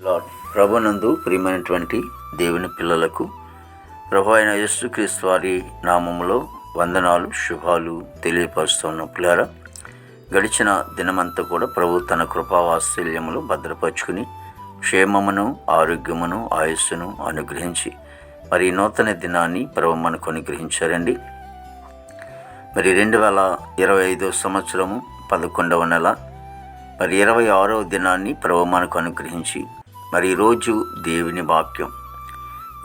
Lord ప్రభునందు ప్రియమైనటువంటి దేవుని పిల్లలకు ప్రభు అయిన యేసుక్రీస్తు వారి నామములో వందనాలు శుభాలు తెలియపరుస్తున్న పిల్లరా, గడిచిన దినమంతా కూడా ప్రభు తన కృపావాత్సల్యములు భద్రపరుచుకుని క్షేమమును ఆరోగ్యమును ఆయుస్సును అనుగ్రహించి మరి నూతన దినాన్ని ప్రభు మనకు అనుగ్రహించారండి. మరి 2025 సంవత్సరము 11వ నెల మరి 26వ దినాన్ని ప్రభు మనకు అనుగ్రహించి మరి ఈరోజు దేవుని వాక్యం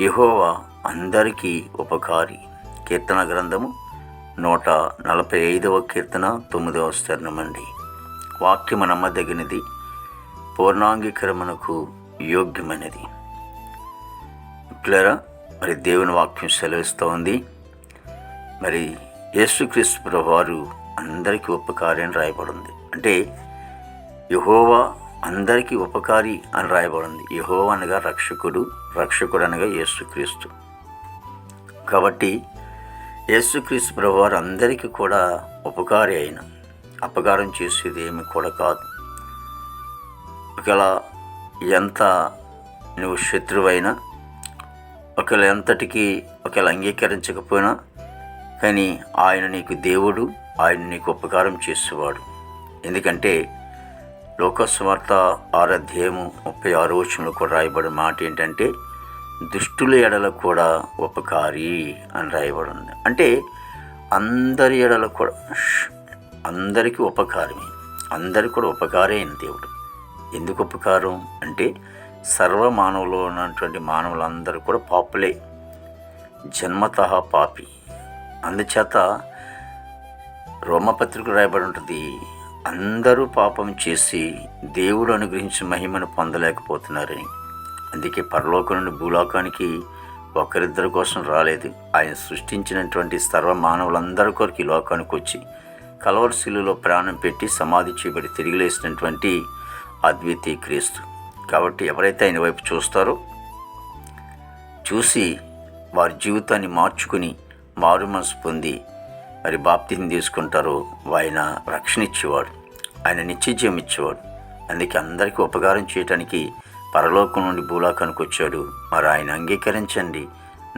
యెహోవా అందరికీ ఉపకారి. కీర్తన గ్రంథము 145వ కీర్తన 9వ చరణమండి. వాక్యము నమ్మదగినది, పూర్ణాంగీకరమునకు యోగ్యమైనది. పిల్లరా, మరి దేవుని వాక్యం సెలవిస్తూ ఉంది. మరి యేసుక్రీస్తు ప్రభువారు అందరికీ ఉపకారి అని రాయబడింది. అంటే యెహోవా అందరికీ ఉపకారి అని రాయబడింది. యెహోవా అనగా రక్షకుడు, రక్షకుడు అనగా యేసుక్రీస్తు. కాబట్టి యేసుక్రీస్తు ప్రభువారు అందరికీ కూడా ఉపకారి అయిన, అపకారం చేసేది ఏమి కూడా కాదు. ఒకవేళ ఎంత నువ్వు శత్రువైనా, ఒకవేళ ఎంతటికి ఒకవేళ అంగీకరించకపోయినా కానీ ఆయన నీకు దేవుడు, ఆయన నీకు ఉపకారం చేసేవాడు. ఎందుకంటే లోకస్వార్త 6వ అధ్యాయము 36వ వచనంలో కూడా రాయబడిన మాట ఏంటంటే దుష్టుల ఎడల కూడా ఉపకారి అని రాయబడింది. అంటే అందరి ఎడల కూడా అందరికీ ఉపకారమే, అందరికీ కూడా ఉపకారే అయిన దేవుడు. ఎందుకు ఉపకారం అంటే సర్వ మానవులో ఉన్నటువంటి మానవులందరూ కూడా పాపులే, జన్మతః పాపి. అందుచేత రోమపత్రిక రాయబడి ఉంటుంది, అందరూ పాపం చేసి దేవుడు అనుగ్రహించిన మహిమను పొందలేకపోతున్నారని. అందుకే పరలోకం నుండి భూలోకానికి ఒకరిద్దరి కోసం రాలేదు, ఆయన సృష్టించినటువంటి సర్వ మానవులందరి కొరకు ఈ లోకానికి వచ్చి కల్వరి శిలువలో ప్రాణం పెట్టి సమాధి చేయబడి తిరిగి లేసినటువంటి అద్వితీయ క్రీస్తు. కాబట్టి ఎవరైతే ఆయన వైపు చూస్తారో, చూసి వారి జీవితాన్ని మార్చుకుని మారు మనసు పొంది మరి బాప్తిని తీసుకుంటారో ఆయన రక్షణ ఇచ్చేవాడు, ఆయన నిత్యజీవం ఇచ్చేవాడు. అందుకే అందరికీ ఉపకారం చేయటానికి పరలోకం నుండి భూలోకానికి వచ్చాడు. మరి ఆయన అంగీకరించండి,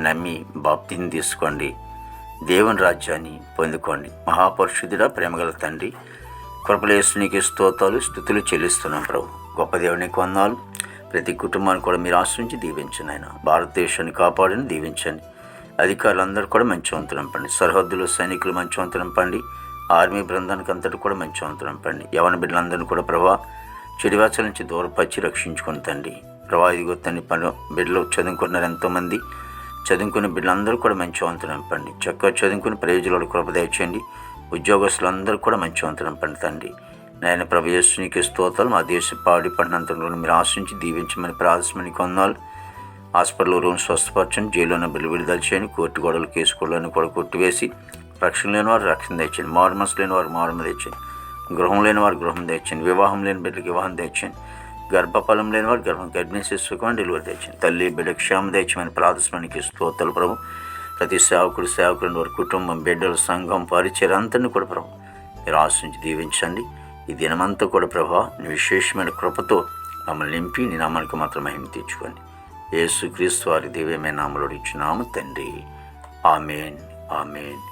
నమ్మి బాప్తిని తీసుకోండి, దేవుని రాజ్యాన్ని పొందుకోండి. మహాపరిశుద్ధుడా, ప్రేమగల తండ్రి, కృపలేసునికి స్తోత్రాలు స్తుతులు చెల్లిస్తున్నాం ప్రభు. గొప్ప దేవునికి వందనాలు. ప్రతి కుటుంబాన్ని కూడా మీరు ఆశ్రయించి దీవించండి. ఆయన భారతదేశాన్ని కాపాడని దీవించండి. అధికారులందరూ కూడా మంచి వంతు నింపండి. సరిహద్దులో సైనికులు మంచి వంతు నింపండి. ఆర్మీ బృందానికి అంతటి కూడా మంచి వంతు నింపండి. యవన బిడ్డలందరినీ కూడా ప్రభా చెడువాచల నుంచి దూరపరిచి రక్షించుకుని తండ్రి. ప్రభా ఇదిగో తండ్రి బిడ్డలు చదువుకున్నారు, ఎంతోమంది చదువుకునే బిడ్డలందరూ కూడా మంచి వంతు నింపండి. చక్కగా చదువుకుని ప్రయోజనాలు కృప దయచేయండి. ఉద్యోగస్తులందరూ కూడా మంచి వంతు నింపండి తండ్రి. నాయన ప్రభు యేసునికి స్తోత్రాలు. మా దేశ పాడి పడినంతలో మీరు ఆశించి దీవించమని ప్రార్థించమని కొందాలు. హాస్పిటల్లో రూమ్ స్వస్థపరచండి, జైల్లోనే విడుదల చేయండి, కోర్టు గొడవలు కేసు గొడవలను కూడా కొట్టివేసి రక్షణ లేని వారు రక్షణ తెచ్చండి, మారుమనసు లేని వారు మారుమ తెచ్చండి, గృహం లేని వారు గృహం తెచ్చండి, వివాహం లేని బిడ్డలకు వివాహం తెచ్చండి, గర్భఫలం లేని వారు గర్భిణీ శిశువుకు డెలివరీ తెచ్చండి. తల్లి బిడ్డ క్షేమం తెచ్చమని ప్రార్థించమని స్తోత్రాలు ప్రభు. ప్రతి సేవకుడు వారి కుటుంబం, బిడ్డలు, సంఘం, పరిచయం అందరినీ కూడా ప్రభు మీరు ఆశించి దీవించండి. ఈ దినమంతా కూడా ప్రభా నీ విశేషమైన కృపతో మమ్మల్ని నింపి నీ నామానికి మాత్రం మహిమ తెచ్చుకోండి. యేసుక్రీస్తు వారి దివ్యమైన నామములో ఇచ్చున్నాము తండ్రి. ఆమేన్, ఆమేన్.